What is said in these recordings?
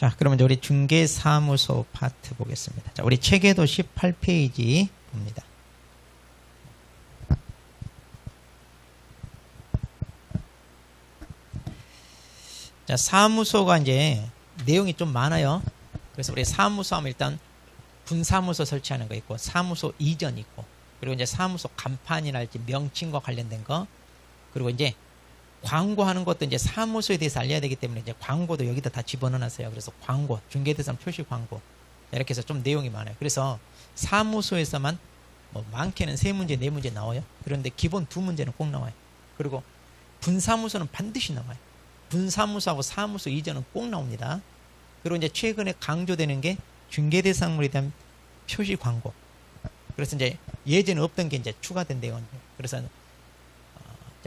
자, 그러면 이제 우리 중개사무소 파트 보겠습니다. 자, 우리 책에도 18페이지 봅니다. 자, 사무소가 이제 내용이 좀 많아요. 그래서 우리 사무소 하면 일단 분사무소 설치하는 거 있고, 사무소 이전 있고, 그리고 이제 사무소 간판이랄지 명칭과 관련된 거, 그리고 이제 광고하는 것도 이제 사무소에 대해서 알려야 되기 때문에 이제 광고도 여기다 다 집어넣어놨어요. 그래서 광고, 중개대상 표시 광고. 이렇게 해서 좀 내용이 많아요. 그래서 사무소에서만 뭐 많게는 3문제, 4문제 나와요. 그런데 기본 2문제는 꼭 나와요. 그리고 분사무소는 반드시 나와요. 분사무소하고 사무소 이전은 꼭 나옵니다. 그리고 이제 최근에 강조되는 게 중개대상물에 대한 표시 광고. 그래서 이제 예전에 없던 게 이제 추가된 내용. 그래서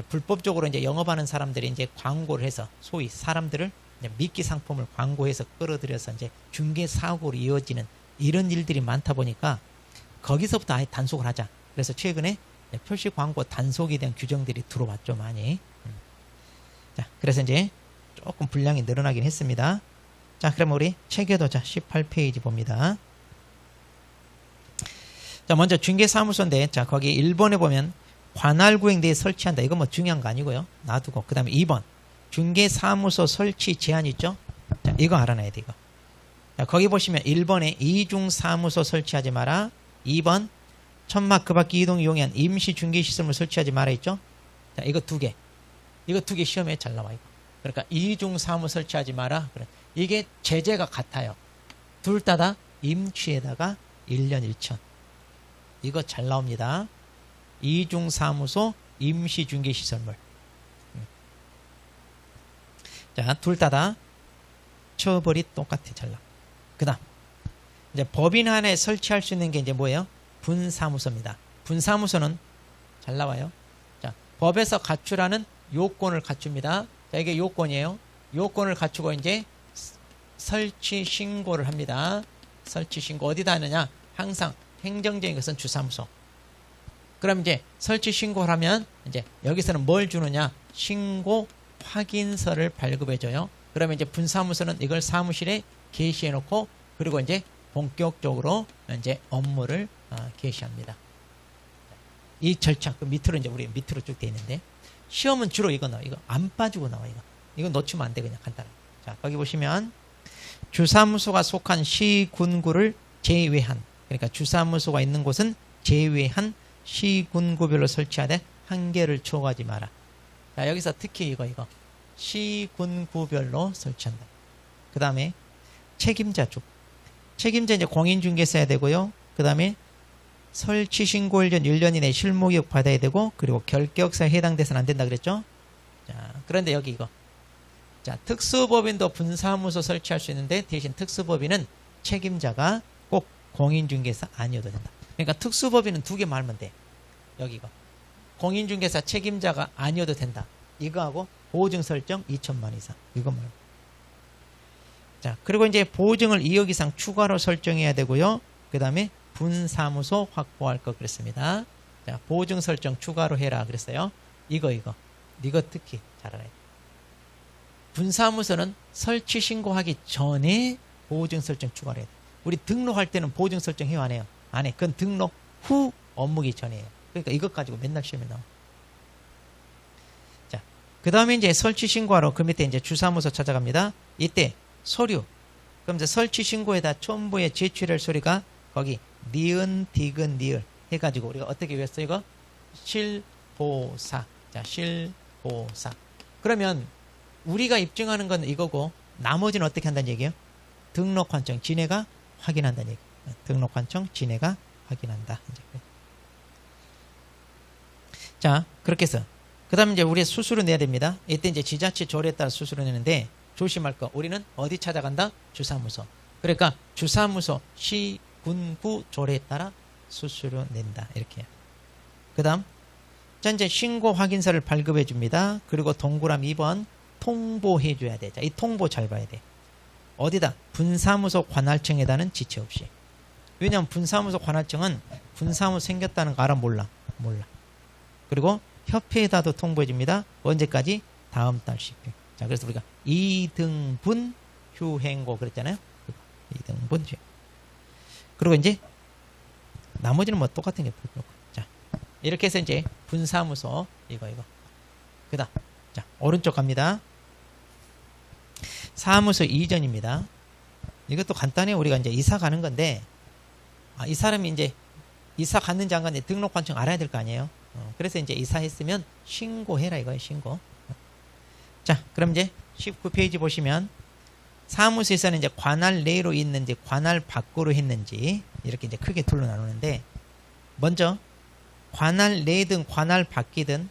불법적으로 이제 영업하는 사람들이 이제 광고를 해서 소위 사람들을 이제 미끼 상품을 광고해서 끌어들여서 이제 중개 사고로 이어지는 이런 일들이 많다 보니까 거기서부터 아예 단속을 하자. 그래서 최근에 표시 광고 단속에 대한 규정들이 들어왔죠, 많이. 자, 그래서 이제 조금 분량이 늘어나긴 했습니다. 자, 그럼 우리 책에도 자 18페이지 봅니다. 자, 먼저 중개사무소인데, 자, 거기 1번에 보면 관할구역내에 설치한다. 이거 뭐 중요한 거 아니고요. 놔두고. 그 다음에 2번. 중개사무소 설치 제한 있죠? 자, 이거 알아놔야 돼, 이거. 자, 거기 보시면 1번에 이중사무소 설치하지 마라. 2번. 천막 그 밖에 이동 이용한 임시 중개시설물 설치하지 마라 있죠? 자, 이거 2개. 이거 2개 시험에 잘 나와, 이거. 그러니까 이중사무 설치하지 마라. 이게 제재가 같아요. 둘 다 임취에다가 1년 1천. 이거 잘 나옵니다. 이중사무소 임시중개시설물. 자, 둘 다 처벌이 똑같아, 잘 나와. 그 다음 이제 법인 안에 설치할 수 있는 게 이제 뭐예요? 분사무소입니다. 분사무소는 잘 나와요. 자, 법에서 갖추라는 요건을 갖춥니다. 자, 이게 요건이에요. 요건을 갖추고 이제 설치 신고를 합니다. 설치 신고 어디다 하느냐? 항상 행정적인 것은 주사무소. 그럼 이제 설치 신고를 하면 이제 여기서는 뭘 주느냐? 신고 확인서를 발급해줘요. 그러면 이제 분사무소는 이걸 사무실에 게시해 놓고, 그리고 이제 본격적으로 이제 업무를 개시합니다. 이 절차, 그 밑으로 이제 우리 밑으로 쭉 돼 있는데, 시험은 주로 이거 나와. 이거 안 빠지고 나와, 이거. 이거 놓치면 안 돼, 그냥 간단하게. 자, 거기 보시면 주사무소가 속한 시군구를 제외한, 그러니까 주사무소가 있는 곳은 제외한 시군구별로 설치하되 한계를 초과하지 마라. 자, 여기서 특히 이거 시군구별로 설치한다. 그 다음에 책임자 쪽. 책임자 이제 공인중개사 해야 되고요. 그 다음에 설치 신고일 전 1년 이내 실무교육 받아야 되고, 그리고 결격사에 해당돼서는 안 된다 그랬죠. 자, 그런데 여기 이거. 자, 특수법인도 분사무소 설치할 수 있는데, 대신 특수법인은 책임자가 꼭 공인중개사 아니어도 된다. 그러니까 특수법인은 2개 말면 돼. 여기 이거. 공인중개사 책임자가 아니어도 된다. 이거하고 보증 설정 2천만 원 이상. 이거 말고. 자, 그리고 이제 보증을 2억 이상 추가로 설정해야 되고요. 그 다음에 분사무소 확보할 것 그랬습니다. 자, 보증 설정 추가로 해라 그랬어요. 이거 특히 잘 알아야 돼. 분사무소는 설치 신고하기 전에 보증 설정 추가를 해야 돼. 우리 등록할 때는 보증 설정 해요, 안 해요? 안 해. 그건 등록 후 업무기 전이에요. 그러니까 이것 가지고 맨날 시험에 나와. 자, 그 다음에 이제 설치 신고하러 그 밑에 이제 주사무소 찾아갑니다. 이때 서류. 그럼 이제 설치 신고에다 첨부에 제출할 서류가 거기 니은, 디귿, 니을 해가지고 우리가 어떻게 외웠어요, 이거? 실보사. 자, 실보사. 그러면 우리가 입증하는 건 이거고, 나머지는 어떻게 한다는 얘기예요? 등록환청 진해가 확인한다는 얘기. 등록환청 진해가 확인한다. 자, 그렇게 해서 그 다음에 이제 우리 수수료 내야 됩니다. 이때 이제 지자체 조례에 따라 수수료 내는데, 조심할 거, 우리는 어디 찾아간다? 주사무소. 그러니까 주사무소 시군구 조례에 따라 수수료 낸다. 이렇게. 그 다음 자, 이제 신고 확인서를 발급해 줍니다. 그리고 동그라미 2번 통보해 줘야 돼. 자, 이 통보 잘 봐야 돼. 어디다? 분사무소 관할청에다는 지체 없이. 왜냐하면 분사무소 관할청은 분사무소 생겼다는 거 알아? 몰라? 그리고 협회에다도 통보해 줍니다. 언제까지? 다음 달 10일. 자, 그래서 우리가 2등분 휴행고 그랬잖아요. 2등분 휴행. 그리고 이제 나머지는 뭐 똑같은 게 붙고. 자, 이렇게 해서 이제 분사무소 이거. 그다음 자 오른쪽 갑니다. 사무소 이전입니다. 이것도 간단해요. 우리가 이제 이사 가는 건데 이 사람이 이제 이사 갔는지 안 갔는지 등록 관청 알아야 될 거 아니에요. 그래서 이제 이사했으면 신고해라 이거예요. 신고. 자, 그럼 이제 19페이지 보시면 사무소에서는 이제 관할 내로 있는지 관할 밖으로 했는지 이렇게 이제 크게 둘로 나누는데 먼저 관할 내든 관할 밖이든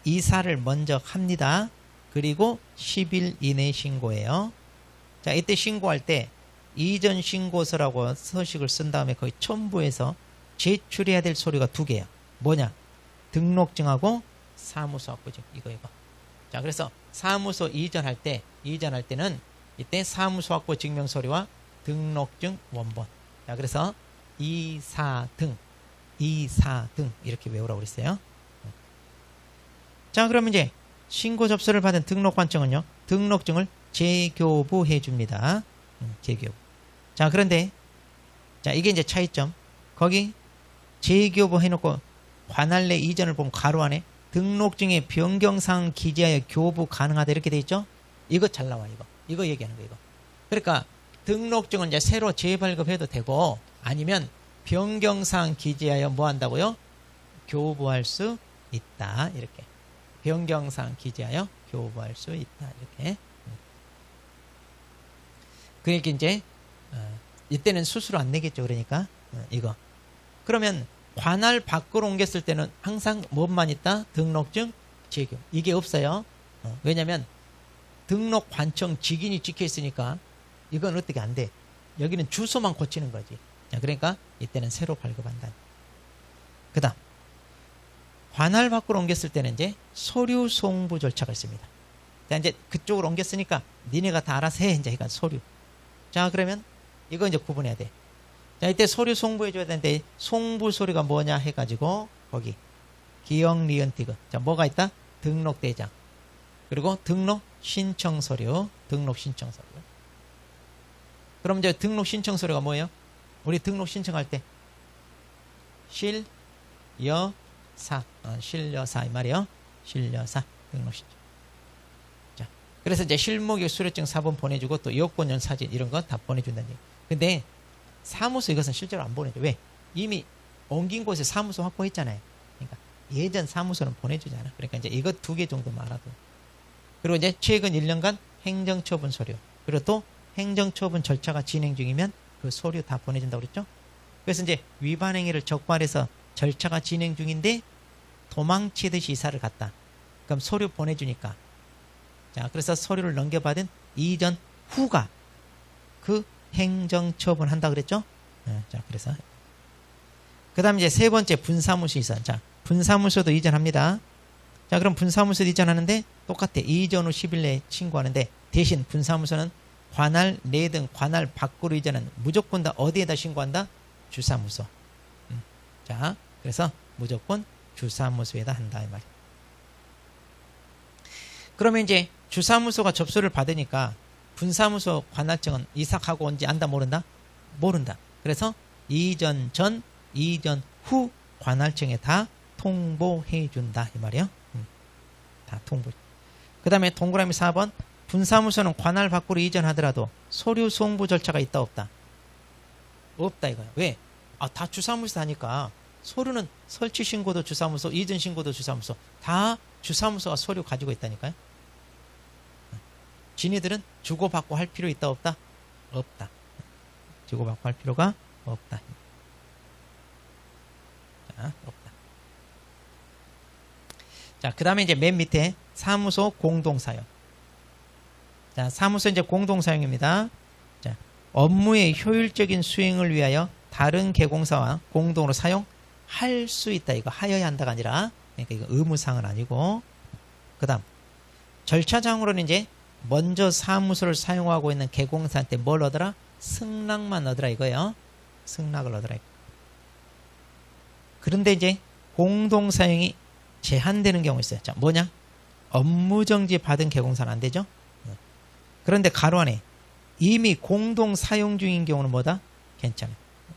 이사를 먼저 합니다. 그리고 10일 이내 신고해요. 자, 이때 신고할 때 이전 신고서라고 서식을 쓴 다음에 거의 첨부해서 제출해야 될 서류가 두 개야. 뭐냐? 등록증하고 사무소 확보증. 이거. 자, 그래서 사무소 이전할 때는 이때 사무소 확보 증명 서류와 등록증 원본. 자, 그래서 이사등 이렇게 외우라고 그랬어요. 자, 그러면 이제 신고 접수를 받은 등록관청은요, 등록증을 재교부해 줍니다. 재교부. 자, 그런데 자, 이게 이제 차이점. 거기 재교부 해놓고 관할 내 이전을 보면 가로 안에 등록증의 변경사항 기재하여 교부 가능하다 이렇게 돼 있죠. 이거 잘 나와. 이거 얘기하는 거 이거. 그러니까 등록증은 이제 새로 재발급해도 되고 아니면 변경사항 기재하여 뭐 한다고요? 교부할 수 있다. 이렇게. 변경사항 기재하여 교부할 수 있다. 이렇게. 그러니까 이제 이때는 수수료 안 내겠죠. 그러니까 이거. 그러면 관할 밖으로 옮겼을 때는 항상 뭐만 있다? 등록증, 재교. 이게 없어요. 왜냐면 등록 관청 직인이 찍혀 있으니까 이건 어떻게 안 돼. 여기는 주소만 고치는 거지. 자, 그러니까 이때는 새로 발급한다. 그 다음 관할 밖으로 옮겼을 때는 이제 서류 송부 절차가 있습니다. 자, 이제 그쪽으로 옮겼으니까 니네가 다 알아서 해. 이제 그러니까 서류. 자, 그러면 이거 이제 구분해야 돼. 자, 이때 서류 송부해 줘야 되는데 송부 서류가 뭐냐 해가지고 거기 기억 리은 티그. 자, 뭐가 있다? 등록대장. 그리고 등록 신청 서류. 등록 신청 서류. 그럼 이제 등록 신청 서류가 뭐예요? 우리 등록 신청할 때 실여사. 실여사 이 말이에요. 실여사 등록 신청. 자, 그래서 이제 실무局수료증 사본 보내주고 또 여권연 사진 이런 거 다 보내준다는 얘기. 근데 사무소 이것은 실제로 안 보내줘. 왜? 이미 옮긴 곳에 사무소 확보했잖아요. 그러니까 예전 사무소는 보내주잖아. 그러니까 이제 이것 두 개 정도만 알아도. 그리고 이제 최근 1년간 행정처분 서류. 그리고 또 행정처분 절차가 진행 중이면 그 서류 다 보내준다고 그랬죠. 그래서 이제 위반 행위를 적발해서 절차가 진행 중인데 도망치듯이 이사를 갔다. 그럼 서류 보내주니까. 자, 그래서 서류를 넘겨받은 이전 후가 그 행정처분 한다 그랬죠? 자, 그래서. 그 다음 이제 세 번째 분사무소 이전. 자, 분사무소도 이전합니다. 자, 그럼 분사무소도 이전하는데 똑같아. 이전 후 10일 내에 신고하는데 대신 분사무소는 관할 내든 관할 밖으로 이전은 무조건 다 어디에다 신고한다? 주사무소. 자, 그래서 무조건 주사무소에다 한다 이 말이야. 그러면 이제 주사무소가 접수를 받으니까 분사무소 관할청은 이사하고 온지 안다 모른다? 모른다. 그래서 이전 전, 이전 후 관할청에 다 통보해 준다 이 말이에요. 다 통보. 그 다음에 동그라미 4번 분사무소는 관할 밖으로 이전하더라도 서류 송부 절차가 있다 없다? 없다 이거야. 왜? 다 주사무소 하니까 서류는 설치 신고도 주사무소, 이전 신고도 주사무소 다 주사무소가 서류 가지고 있다니까요. 지니들은 주고받고 할 필요 있다 없다? 없다. 주고받고 할 필요가 없다. 자, 없다. 자, 그 다음에 이제 맨 밑에 사무소 공동사용. 자, 사무소 이제 공동사용입니다. 자, 업무의 효율적인 수행을 위하여 다른 개공사와 공동으로 사용할 수 있다. 이거 하여야 한다가 아니라, 그러니까 이거 의무사항은 아니고. 그 다음, 절차상으로는 이제 먼저 사무소를 사용하고 있는 개공사한테 뭘 얻어라? 승낙만 얻으라 이거예요. 승낙을 얻으라. 그런데 이제 공동사용이 제한되는 경우 있어요. 자, 뭐냐? 업무정지 받은 개공사는 안 되죠? 그런데 가로 안에 이미 공동 사용 중인 경우는 뭐다? 괜찮아요.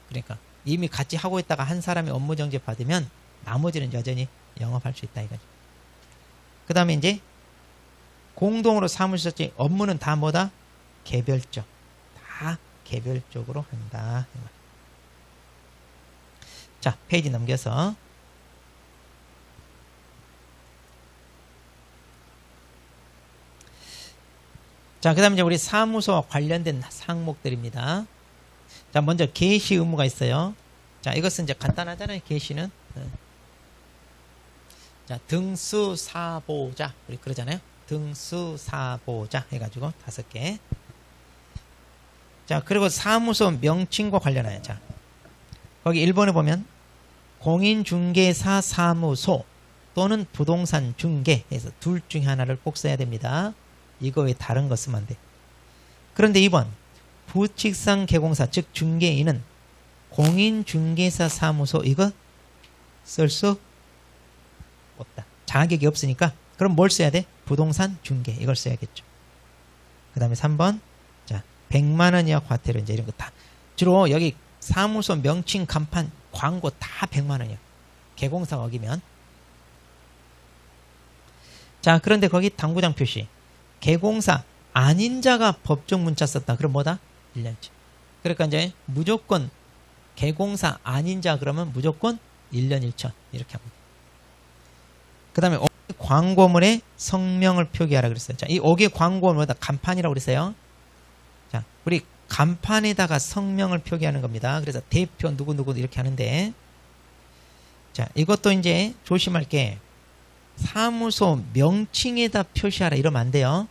그러니까 이미 같이 하고 있다가 한 사람이 업무 정지 받으면 나머지는 여전히 영업할 수 있다 이거죠. 그 다음에 이제 공동으로 사무실 설치 업무는 다 뭐다? 개별적. 다 개별적으로 한다. 자, 페이지 넘겨서 자, 그 다음에 이제 우리 사무소와 관련된 항목들입니다. 자, 먼저 개시 의무가 있어요. 자, 이것은 이제 간단하잖아요. 개시는. 자, 등수사보자. 우리 그러잖아요. 등수사보자 해가지고 5개. 자, 그리고 사무소 명칭과 관련하여. 자, 거기 1번에 보면 공인중개사 사무소 또는 부동산 중개해서 둘 중에 하나를 꼭 써야 됩니다. 이거 외에 다른 거 쓰면 안 돼. 그런데 2번 부칙상 개공사 즉 중개인은 공인중개사 사무소 이거 쓸 수 없다. 자격이 없으니까 그럼 뭘 써야 돼? 부동산 중개 이걸 써야겠죠. 그 다음에 3번 자 100만 원 이하 과태료 이제 이런 거 다 주로 여기 사무소 명칭 간판 광고 다 100만 원이야. 개공사 어기면. 자 그런데 거기 당구장 표시 개공사 아닌 자가 법정 문자 썼다. 그럼 뭐다? 1년치. 그러니까 이제 무조건 개공사 아닌 자 그러면 무조건 1년 1천 이렇게 합니다. 그 다음에 광고물에 성명을 표기하라 그랬어요. 자, 이 5개 광고는 뭐다? 간판이라고 그랬어요. 자, 우리 간판에다가 성명을 표기하는 겁니다. 그래서 대표 누구누구 이렇게 하는데 자, 이것도 이제 조심할 게 사무소 명칭에다 표시하라 이러면 안 돼요.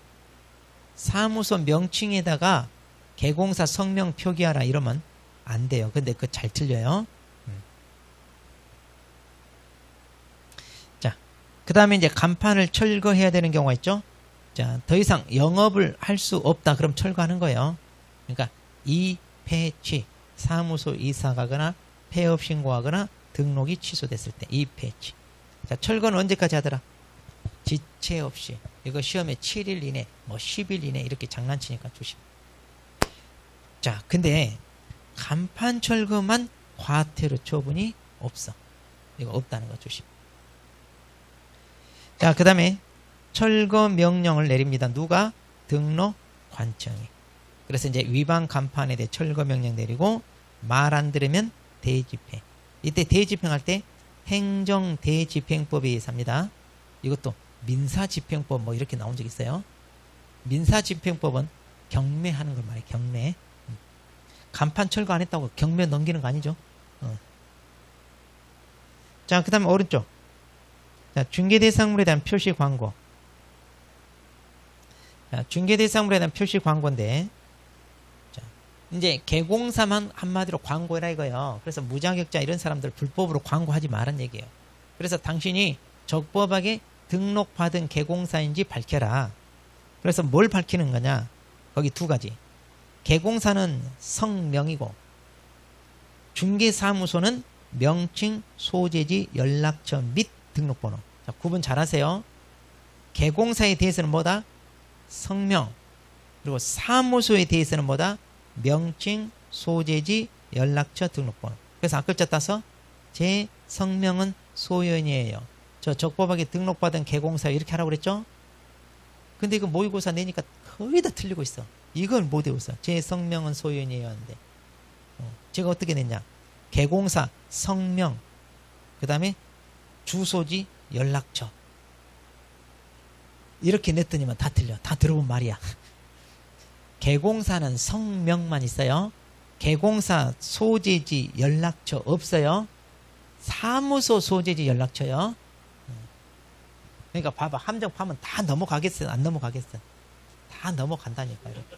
사무소 명칭에다가 개공사 성명 표기하라 이러면 안 돼요. 근데 그거 잘 틀려요. 자, 그 다음에 이제 간판을 철거해야 되는 경우가 있죠. 자, 더 이상 영업을 할 수 없다. 그럼 철거하는 거예요. 그러니까 이폐취 사무소 이사 가거나 폐업 신고하거나 등록이 취소됐을 때 이폐취. 자, 철거는 언제까지 하더라? 지체 없이. 이거 시험에 7일 이내, 뭐 10일 이내 이렇게 장난치니까 조심. 자, 근데 간판 철거만 과태료 처분이 없어. 이거 없다는 거 조심. 자, 그 다음에 철거 명령을 내립니다. 누가? 등록관청이. 그래서 이제 위반 간판에 대해 철거 명령 내리고 말 안 들으면 대집행. 이때 대집행할 때 행정대집행법에 의해서 합니다. 이것도 민사집행법 뭐 이렇게 나온 적 있어요. 민사집행법은 경매하는 걸 말해. 경매. 간판 철거 안 했다고 경매 넘기는 거 아니죠. 자, 그 다음에 오른쪽. 자, 중개대상물에 대한 표시 광고. 자, 중개대상물에 대한 표시 광고인데 자, 이제 개공사만 한마디로 광고해라 이거예요. 그래서 무자격자 이런 사람들 불법으로 광고하지 말란 얘기예요. 그래서 당신이 적법하게 등록받은 개공사인지 밝혀라. 그래서 뭘 밝히는 거냐? 거기 두 가지. 개공사는 성명이고 중개사무소는 명칭, 소재지, 연락처 및 등록번호. 자, 구분 잘 하세요. 개공사에 대해서는 뭐다? 성명. 그리고 사무소에 대해서는 뭐다? 명칭, 소재지, 연락처, 등록번호. 그래서 앞글자 따서 제 성명은 소연이에요. 저 적법하게 등록받은 개공사 이렇게 하라고 그랬죠? 근데 이거 모의고사 내니까 거의 다 틀리고 있어. 이걸 못 외웠어. 제 성명은 소연이에요 하는데 제가 어떻게 냈냐? 개공사 성명 그 다음에 주소지 연락처 이렇게 냈더니만 다 틀려. 다 들어본 말이야. 개공사는 성명만 있어요. 개공사 소재지 연락처 없어요. 사무소 소재지 연락처요. 그러니까 봐봐. 함정 파면 다 넘어가겠어요? 안 넘어가겠어요? 다 넘어간다니까 이렇게.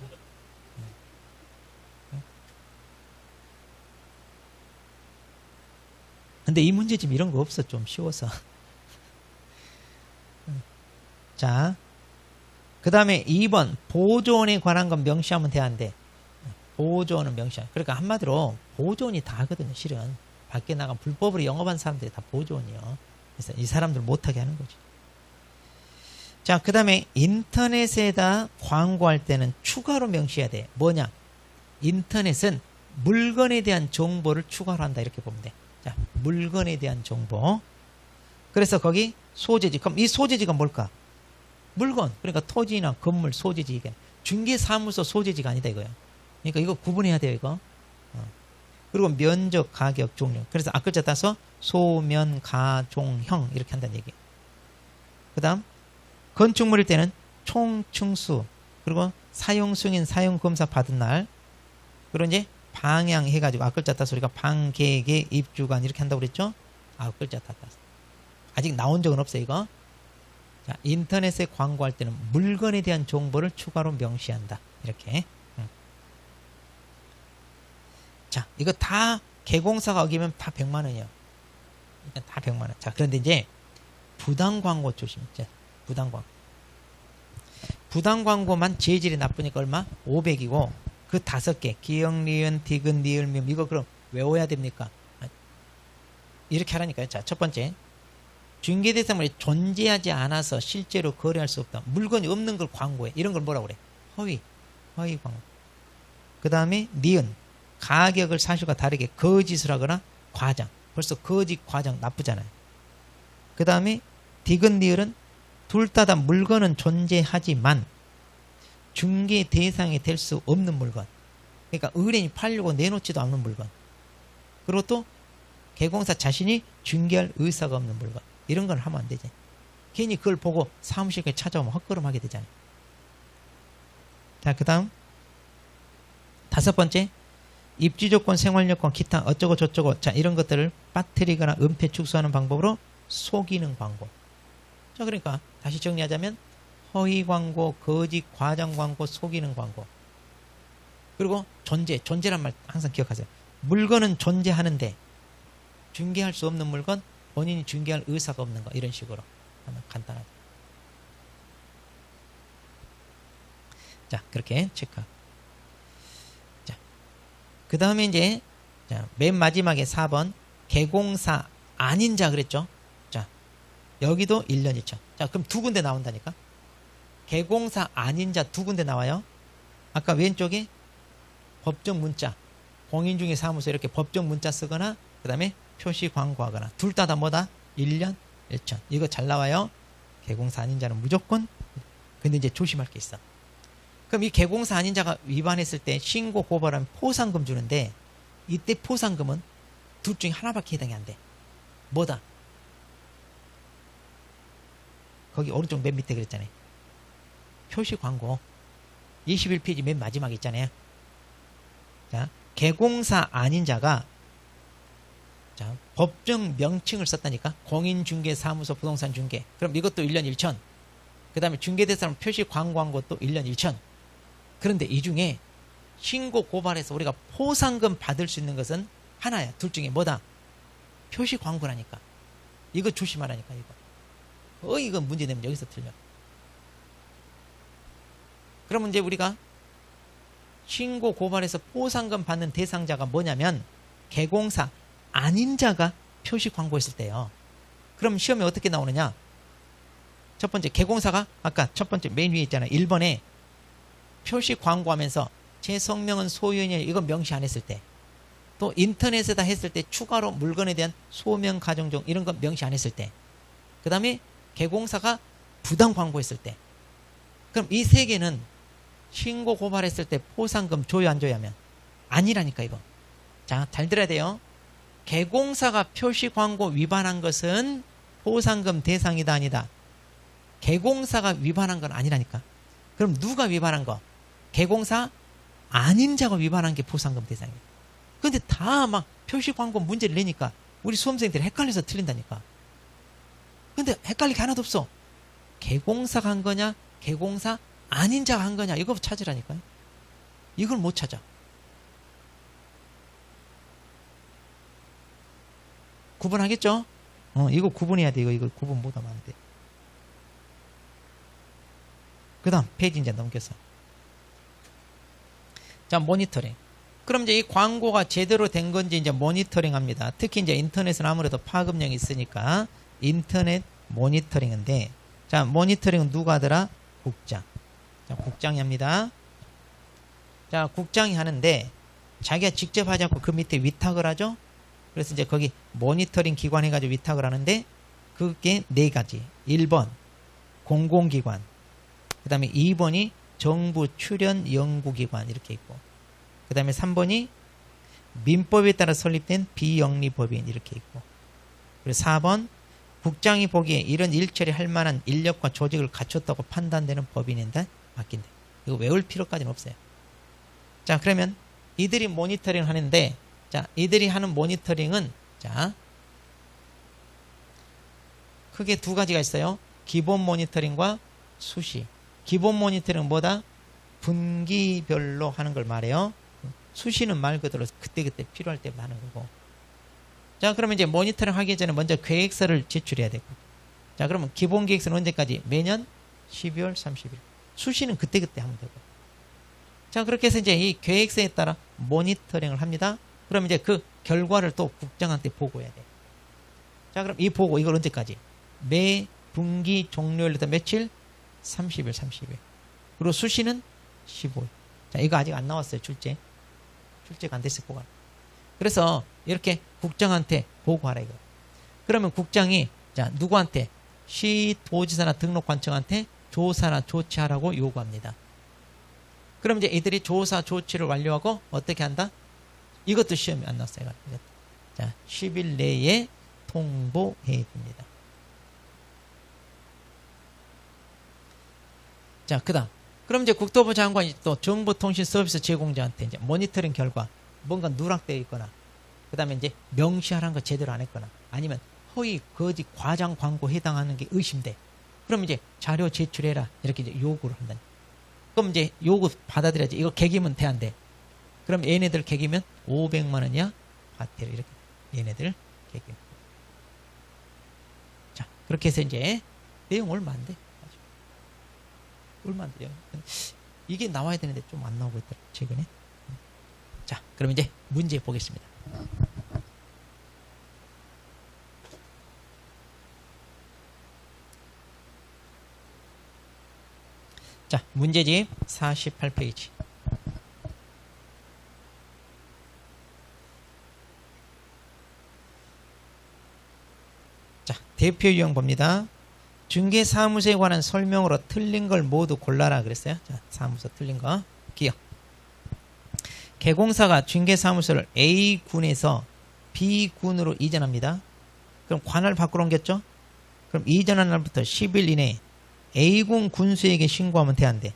근데 이 문제 지금 이런 거 없어. 좀 쉬워서. 자, 그 다음에 2번 보조원에 관한 건 명시하면 돼야 한대. 보조원은 명시하. 그러니까 한마디로 보조원이 다 하거든요. 실은 밖에 나간 불법으로 영업한 사람들이 다 보조원이요. 그래서 이 사람들 못하게 하는 거지. 자, 그 다음에 인터넷에다 광고할 때는 추가로 명시해야 돼. 뭐냐? 인터넷은 물건에 대한 정보를 추가로 한다. 이렇게 보면 돼. 자, 물건에 대한 정보. 그래서 거기 소재지. 그럼 이 소재지가 뭘까? 물건. 그러니까 토지나 건물 소재지. 이게 중개사무소 소재지가 아니다 이거야. 그러니까 이거 구분해야 돼요 이거. 그리고 면적, 가격, 종류. 그래서 앞글자 따서 소면, 가, 종, 형 이렇게 한다는 얘기. 그 다음 건축물일 때는 총 층수, 그리고 사용 승인, 사용 검사 받은 날, 그리고 이제 방향 해가지고 앞글자 따서 우리가 방, 계획, 입주관 이렇게 한다고 그랬죠? 앞글자 다 따서. 아직 나온 적은 없어요 이거. 자, 인터넷에 광고할 때는 물건에 대한 정보를 추가로 명시한다. 이렇게. 자, 이거 다 개공사가 어기면 다 100만 원이에요. 일단 다 100만 원. 자, 그런데 이제 부당 광고 조심. 자, 부당 광고. 부당 광고만 재질이 나쁘니까 얼마? 500이고 그 5개 기역, 니은, 디귿, 니을, 미음 이거 그럼 외워야 됩니까? 이렇게 하라니까요. 자, 첫 번째. 중개 대상물이 존재하지 않아서 실제로 거래할 수 없다. 물건이 없는 걸 광고해. 이런 걸 뭐라고 그래? 허위 광고. 그 다음에 니은. 가격을 사실과 다르게 거짓을 하거나 과장. 벌써 거짓, 과장 나쁘잖아요. 그 다음에 디귿, 니을은 둘 다 물건은 존재하지만 중개 대상이 될 수 없는 물건. 그러니까 의뢰인이 팔려고 내놓지도 않는 물건. 그리고 또 개공사 자신이 중개할 의사가 없는 물건. 이런 건 하면 안 되지. 괜히 그걸 보고 사무실에 찾아오면 헛걸음하게 되잖아요. 자, 그 다음 5번째. 입지조건, 생활여건, 기타 어쩌고 저쩌고 자 이런 것들을 빠뜨리거나 은폐 축소하는 방법으로 속이는 광고. 자, 그러니까 다시 정리하자면 허위 광고, 거짓, 과장 광고, 속이는 광고. 그리고 존재란 말 항상 기억하세요. 물건은 존재하는데 중개할 수 없는 물건, 본인이 중개할 의사가 없는 거. 이런 식으로 하면 간단하죠. 자, 그렇게 체크. 자, 그 다음에 이제 자, 맨 마지막에 4번 개공사 아닌 자 그랬죠. 자, 여기도 1년 1천. 자, 그럼 두 군데 나온다니까. 개공사 아닌 자 두 군데 나와요. 아까 왼쪽에 법정 문자, 공인중개 사무소 이렇게 법정 문자 쓰거나 그 다음에 표시 광고하거나 둘 다 뭐다? 1년 1천. 이거 잘 나와요. 개공사 아닌 자는 무조건. 근데 이제 조심할 게 있어. 그럼 이 개공사 아닌 자가 위반했을 때 신고 고발하면 포상금 주는데 이때 포상금은 둘 중에 하나밖에 해당이 안 돼. 뭐다? 거기 오른쪽 맨 밑에 그랬잖아요. 표시 광고 21페이지 맨 마지막에 있잖아요. 자, 개공사 아닌 자가 자, 법정 명칭을 썼다니까. 공인중개사무소 부동산 중개. 그럼 이것도 1년 1천. 그 다음에 중개대상 표시 광고한 것도 1년 1천. 그런데 이 중에 신고 고발해서 우리가 포상금 받을 수 있는 것은 하나야. 둘 중에 뭐다? 표시 광고라니까. 이거 조심하라니까 이거. 이거 문제되면 여기서 틀려. 그러면 이제 우리가 신고 고발해서 포상금 받는 대상자가 뭐냐면 개공사 아닌 자가 표시 광고했을 때요. 그럼 시험에 어떻게 나오느냐? 첫 번째 개공사가 아까 첫 번째 맨 위에 있잖아요. 1번에 표시 광고하면서 제 성명은 소유인이 이거 명시 안 했을 때, 또 인터넷에다 했을 때 추가로 물건에 대한 소명, 가정종 이런 거 명시 안 했을 때, 그 다음에 개공사가 부당 광고했을 때. 그럼 이 세 개는 신고 고발했을 때 포상금 줘야 안 줘야 하면 아니라니까 이거. 자, 잘 들어야 돼요. 개공사가 표시 광고 위반한 것은 포상금 대상이다 아니다. 개공사가 위반한 건 아니라니까. 그럼 누가 위반한 거? 개공사 아닌 자가 위반한 게 포상금 대상이에요. 근데 다 막 표시 광고 문제를 내니까 우리 수험생들이 헷갈려서 틀린다니까. 근데 헷갈릴 게 하나도 없어. 개공사가 한 거냐 개공사 아닌 자가 한 거냐 이거 찾으라니까요. 이걸 못 찾아. 구분하겠죠? 이거 구분해야 돼. 이거 구분 못하면 안 돼. 그 다음 페이지 이제 넘겨서. 자, 모니터링. 그럼 이제 이 광고가 제대로 된 건지 이제 모니터링 합니다. 특히 이제 인터넷은 아무래도 파급력이 있으니까 인터넷 모니터링인데, 자, 모니터링은 누가 하더라? 국장. 자, 국장이 합니다. 자, 국장이 하는데 자기가 직접 하지 않고 그 밑에 위탁을 하죠. 그래서 이제 거기 모니터링 기관 해가지고 위탁을 하는데 그게 4가지. 1번 공공기관, 그 다음에 2번이 정부 출연 연구기관 이렇게 있고, 그 다음에 3번이 민법에 따라 설립된 비영리법인 이렇게 있고, 그리고 4번 국장이 보기에 이런 일처리 할 만한 인력과 조직을 갖췄다고 판단되는 법인인데 맡긴다. 이거 외울 필요까지는 없어요. 자, 그러면 이들이 모니터링을 하는데, 자, 이들이 하는 모니터링은 자, 크게 2가지가 있어요. 기본 모니터링과 수시. 기본 모니터링은 뭐다? 분기별로 하는 걸 말해요. 수시는 말 그대로 그때그때 필요할 때 하는 거고. 자, 그러면 이제 모니터링 하기 전에 먼저 계획서를 제출해야 되고. 자, 그러면 기본 계획서는 언제까지? 매년 12월 30일. 수시는 그때그때 하면 되고. 자, 그렇게 해서 이제 이 계획서에 따라 모니터링을 합니다. 그럼 이제 그 결과를 또 국장한테 보고해야 돼. 자, 그럼 이 보고 이걸 언제까지? 매 분기 종료일부터 며칠? 30일, 30일. 그리고 수시는 15일. 자, 이거 아직 안 나왔어요, 출제가 안 됐어요, 보고. 그래서 이렇게 국장한테 보고하라 이거. 그러면 국장이 자, 누구한테? 시도지사나 등록관청한테 조사나 조치하라고 요구합니다. 그럼 이제 이들이 조사 조치를 완료하고 어떻게 한다? 이것도 시험에 안 나왔어요. 자, 10일 내에 통보해 줍니다. 자, 그 다음. 그럼 이제 국토부 장관이 또 정보통신 서비스 제공자한테 이제 모니터링 결과 뭔가 누락되어 있거나, 그 다음에 이제 명시하라는 거 제대로 안 했거나, 아니면 허위, 거짓, 과장 광고 해당하는 게 의심돼. 그럼 이제 자료 제출해라. 이렇게 이제 요구를 한다. 그럼 이제 요구 받아들여야지. 이거 개기면 돼, 안 돼? 그럼 얘네들 개기면 500만 원이야? 과태료. 이렇게. 얘네들 개기면. 자, 그렇게 해서 이제 내용 얼마 안 돼. 얼마 안 돼요. 이게 나와야 되는데 좀 안 나오고 있더라고요, 최근에. 자, 그럼 이제 문제 보겠습니다. 자, 문제집 48페이지. 자, 대표 유형 봅니다. 중개사무소에 관한 설명으로 틀린 걸 모두 골라라 그랬어요. 자, 사무소 틀린 거. 기억. 개공사가 중개사무소를 A군에서 B군으로 이전합니다. 그럼 관할 밖으로 옮겼죠? 그럼 이전한 날부터 10일 이내에 A군 군수에게 신고하면 돼, 안 돼?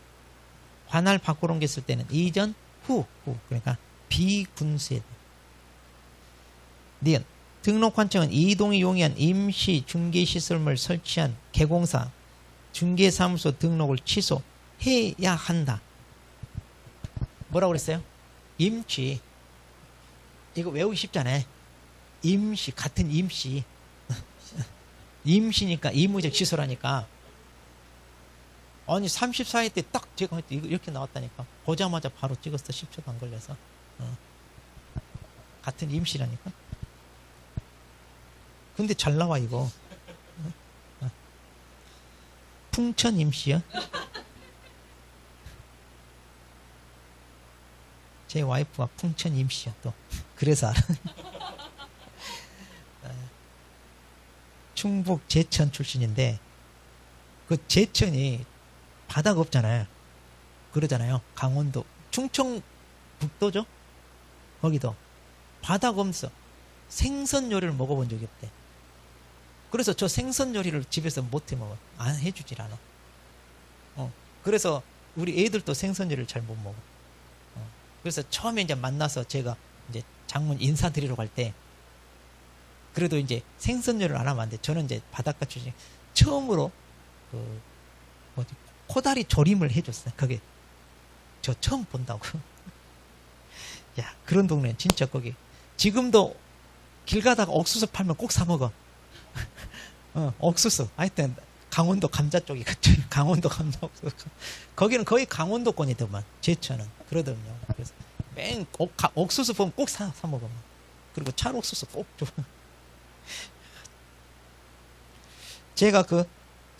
관할 밖으로 옮겼을 때는 이전 후. 그러니까 B군수에 돼. 니은. 등록관청은 이동이 용이한 임시 중개시설물 설치한 개공사 중개사무소 등록을 취소해야 한다. 뭐라고 그랬어요? 임시. 이거 외우기 쉽잖아요. 임시, 같은 임시. 임시니까 의무적 취소라니까. 아니 34회 때 딱 제가 이렇게 나왔다니까. 보자마자 바로 찍었어. 10초도 안 걸려서. 같은 임시라니까. 근데 잘 나와 이거. 풍천 임시요? 제 와이프가 풍천 임시야 또. 그래서 알아. 충북 제천 출신인데 그 제천이 바다가 없잖아요. 그러잖아요. 강원도 충청북도죠. 거기도 바다가 없어. 생선 요리를 먹어본 적이 없대. 그래서 저 생선 요리를 집에서 못해 먹어. 안 해주질 않아. 그래서 우리 애들도 생선 요리를 잘 못 먹어. 그래서 처음에 이제 만나서 제가 이제 장문 인사드리러 갈 때 그래도 이제 생선 요리를 안 하면 안 돼. 저는 이제 바닷가 출신 처음으로 그 뭐지 코다리 조림을 해줬어요. 그게 저 처음 본다고. 야, 그런 동네는 진짜 거기 지금도 길 가다가 옥수수 팔면 꼭 사 먹어. 옥수수. 하여튼 강원도 감자 쪽이 강원도 감자 옥수수. 거기는 거의 강원도권이더만. 제천은 그러거든요. 그래서 맨 옥수수 보면 꼭 사 먹어. 그리고 찰옥수수 꼭 줘. 제가 그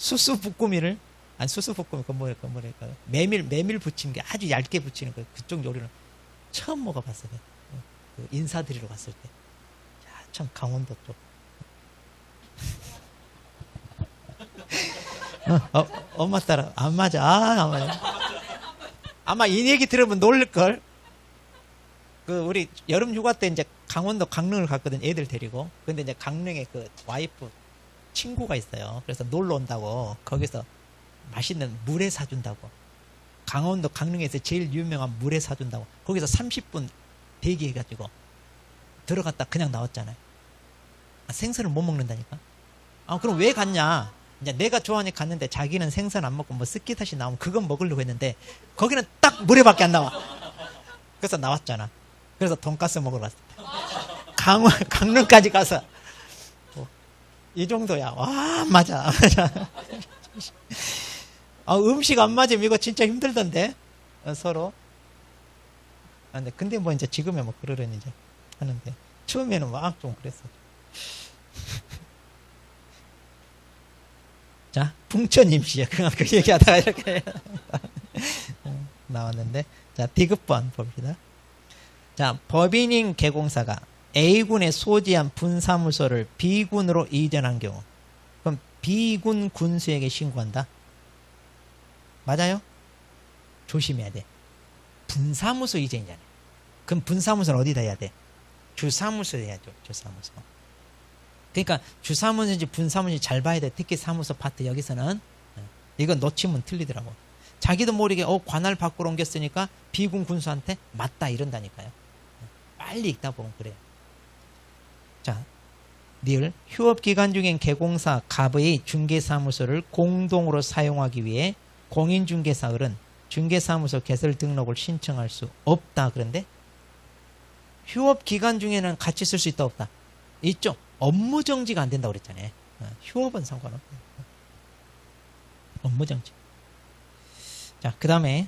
수수부꾸미를, 아니 수수부꾸미, 뭐랄까, 메밀 붙이는 게 아주 얇게 붙이는 거, 그쪽 요리는 처음 먹어봤어요. 그 인사드리러 갔을 때. 야, 참 강원도 쪽. 엄마 따라 안 맞아. 안 맞아. 아마 이 얘기 들으면 놀랄걸. 그 우리 여름 휴가 때 이제 강원도 강릉을 갔거든, 애들 데리고. 근데 이제 강릉에 그 와이프 친구가 있어요. 그래서 놀러 온다고 거기서 맛있는 물회 사준다고. 강원도 강릉에서 제일 유명한 물회 사준다고. 거기서 30분 대기해가지고 들어갔다 그냥 나왔잖아요. 생선을 못 먹는다니까. 그럼 왜 갔냐? 이제 내가 좋아하니까 갔는데 자기는 생선 안 먹고 뭐 스키다시 나오면 그건 먹으려고 했는데 거기는 딱 물회밖에 안 나와. 그래서 나왔잖아. 그래서 돈가스 먹으러 왔어. 강릉까지 가서 이 정도야. 와, 맞아. 음식 안 맞으면 이거 진짜 힘들던데. 서로. 근데 뭐 이제 지금은 뭐 그러려니 이제 하는데 처음에는 막 좀 그랬어. 자, 풍천임시야. 그 얘기하다가 이렇게 나왔는데, 자, 디귿번 봅시다. 자, 법인인 개공사가 A군에 소지한 분사무소를 B군으로 이전한 경우, 그럼 B군 군수에게 신고한다. 맞아요? 조심해야 돼. 분사무소 이전이잖아요. 그럼 분사무소는 어디다 해야 돼? 주사무소에 해야죠. 주사무소. 그러니까 주사무소인지 분사무소인지 잘 봐야 돼. 특히 사무소 파트 여기서는. 이건 놓치면 틀리더라고. 자기도 모르게 관할 밖으로 옮겼으니까 B군 군수한테 맞다 이런다니까요. 빨리 읽다 보면 그래요. 자, 니을 휴업기간 중엔 개공사 갑의 중개사무소를 공동으로 사용하기 위해 공인중개사을은 중개사무소 개설 등록을 신청할 수 없다. 그런데 휴업기간 중에는 같이 쓸 수 있다 없다? 있죠. 업무정지가 안 된다고 그랬잖아요. 휴업은 상관없고. 업무정지. 자, 그 다음에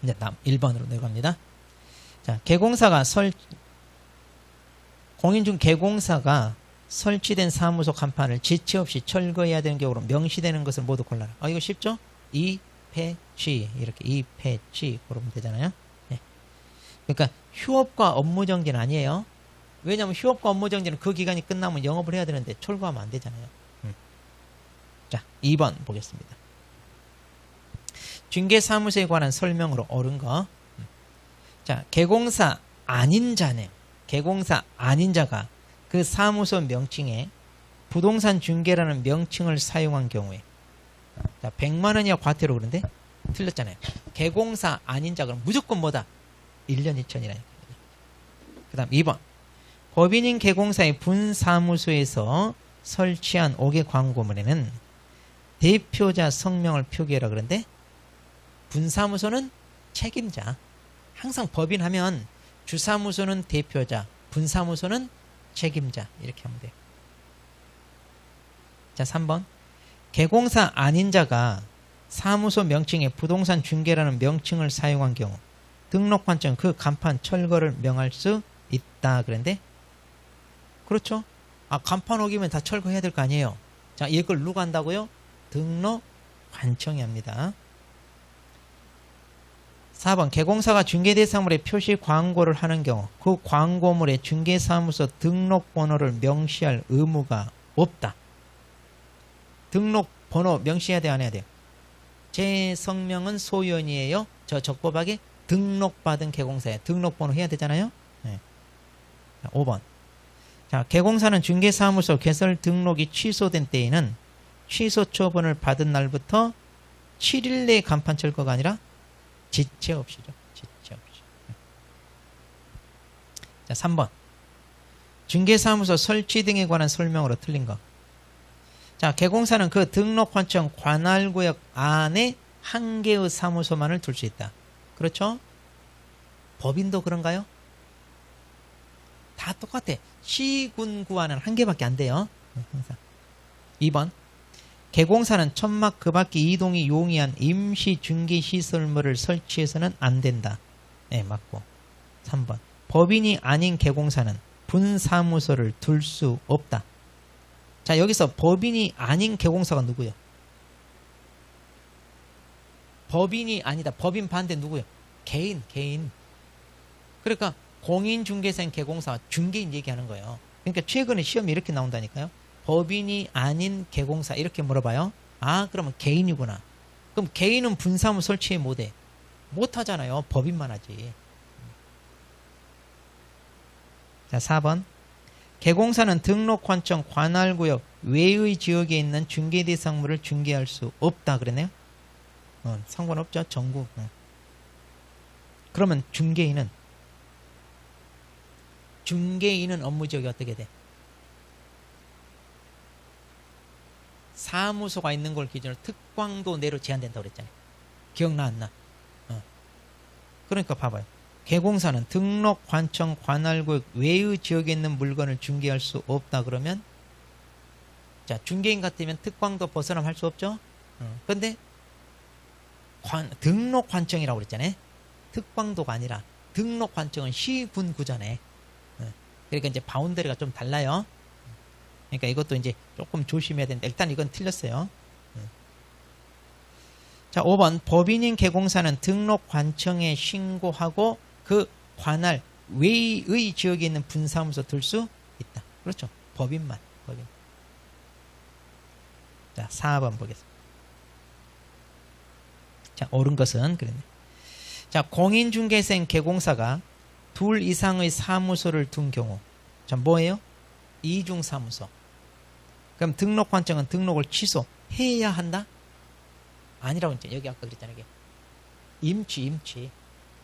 이제 다음 1번으로 내려갑니다. 자, 공인중 개공사가 설치된 사무소 간판을 지체 없이 철거해야 되는 경우로 명시되는 것을 모두 골라라. 이거 쉽죠? 이폐취 이렇게 이폐취 그러면 되잖아요. 네. 그러니까 휴업과 업무정지는 아니에요. 왜냐하면 휴업과 업무정지는 그 기간이 끝나면 영업을 해야 되는데 철거하면 안 되잖아요. 자, 2번 보겠습니다. 중개사무소에 관한 설명으로 옳은 거. 자, 개공사 아닌 자네요. 개공사 아닌 자가 그 사무소 명칭에 부동산 중개라는 명칭을 사용한 경우에, 자, 100만 원이야 과태료. 그런데 틀렸잖아요. 개공사 아닌 자 그럼 무조건 뭐다? 1년 2천이라니까. 그 다음 2번. 법인인 개공사의 분사무소에서 설치한 5개 광고물에는 대표자 성명을 표기해라. 그런데 분사무소는 책임자. 항상 법인 하면 주사무소는 대표자, 분사무소는 책임자 이렇게 하면 돼요. 자, 3번. 개공사 아닌 자가 사무소 명칭에 부동산 중개라는 명칭을 사용한 경우 등록관청 그 간판 철거를 명할 수 있다. 그런데 그렇죠. 간판 어기면 다 철거해야 될 거 아니에요. 자, 이걸 누가 한다고요? 등록관청이 합니다. 4번. 개공사가 중개대상물에 표시 광고를 하는 경우 그 광고물에 중개사무소 등록번호를 명시할 의무가 없다. 등록번호 명시해야 돼, 안 해야 돼요? 제 성명은 소연이에요. 저 적법하게 등록받은 개공사에 등록번호 해야 되잖아요. 네. 자, 5번. 자, 개공사는 중개사무소 개설 등록이 취소된 때에는 취소 처분을 받은 날부터 7일 내에 간판 철거가 아니라 지체 없이죠. 지체 없이. 자, 3번. 중개사무소 설치 등에 관한 설명으로 틀린 거. 자, 개공사는 그 등록관청 관할구역 안에 한 개의 사무소만을 둘 수 있다. 그렇죠? 법인도 그런가요? 다 똑같아. 시군구와는 한 개밖에 안 돼요. 항상. 2번. 개공사는 천막 그 밖에 이동이 용이한 임시 중개시설물을 설치해서는 안 된다. 네, 맞고. 3번. 법인이 아닌 개공사는 분사무소를 둘 수 없다. 자, 여기서 법인이 아닌 개공사가 누구요? 법인이 아니다. 법인 반대 누구요? 개인. 그러니까 공인중개사인 개공사, 중개인 얘기하는 거예요. 그러니까 최근에 시험이 이렇게 나온다니까요. 법인이 아닌 개공사 이렇게 물어봐요. 아, 그러면 개인이구나. 그럼 개인은 분사무 설치해 못해? 못하잖아요. 법인만 하지. 자, 4번. 개공사는 등록관청 관할구역 외의 지역에 있는 중개대상물을 중개할 수 없다 그랬네요. 상관없죠. 전국. 그러면 중개인은 업무지역이 어떻게 돼? 사무소가 있는 걸 기준으로 특광도 내로 제한된다고 그랬잖아요. 기억나 안 나? 그러니까 봐봐요. 개공사는 등록 관청 관할구역 외의 지역에 있는 물건을 중개할 수 없다 그러면, 자, 중개인 같으면 특광도 벗어나면 할 수 없죠. 근데 등록 관청이라고 그랬잖아요. 특광도가 아니라 등록 관청은 시군 구잖아요. 그러니까 이제 바운더리가 좀 달라요. 그러니까 이것도 이제 조금 조심해야 되는데, 일단 이건 틀렸어요. 자, 5번. 법인인 개공사는 등록 관청에 신고하고 그 관할 외의 지역에 있는 분사무소 들 수 있다. 그렇죠. 법인. 자, 4번 보겠습니다. 자, 옳은 것은 그랬네. 자, 공인중개사인 개공사가 둘 이상의 사무소를 둔 경우, 자, 뭐예요? 이중사무소. 그럼 등록관청은 등록을 취소해야 한다? 아니라고 이제 여기 아까 그랬잖아요. 임치.